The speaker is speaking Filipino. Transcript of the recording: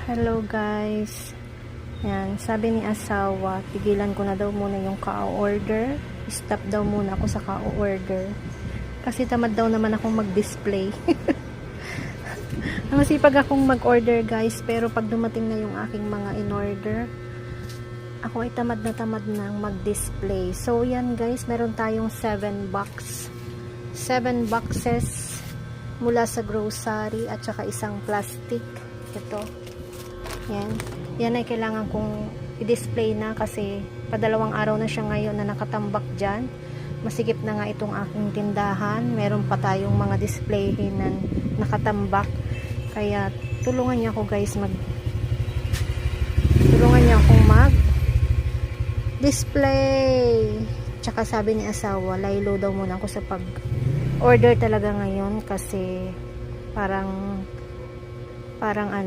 Hello guys. Yan, sabi ni asawa, tigilan ko na daw muna yung ka-order. Stop daw muna ako sa ka-order. Kasi tamad daw naman akong mag-display. Masipag akong mag-order guys, pero pag dumating na yung aking mga in-order, ako ay tamad na mag-display. So yan guys, meron tayong 7 boxes mula sa grocery at saka isang plastic. Ito. Yan ay kailangan kong i-display na kasi padalawang araw na siya ngayon na nakatambak dyan. Masikip na nga itong aking tindahan. Meron pa tayong mga display na nakatambak. Kaya tulungan niya ako guys mag-display. Tsaka sabi ni asawa, laylo daw muna ako sa pag-order talaga ngayon kasi parang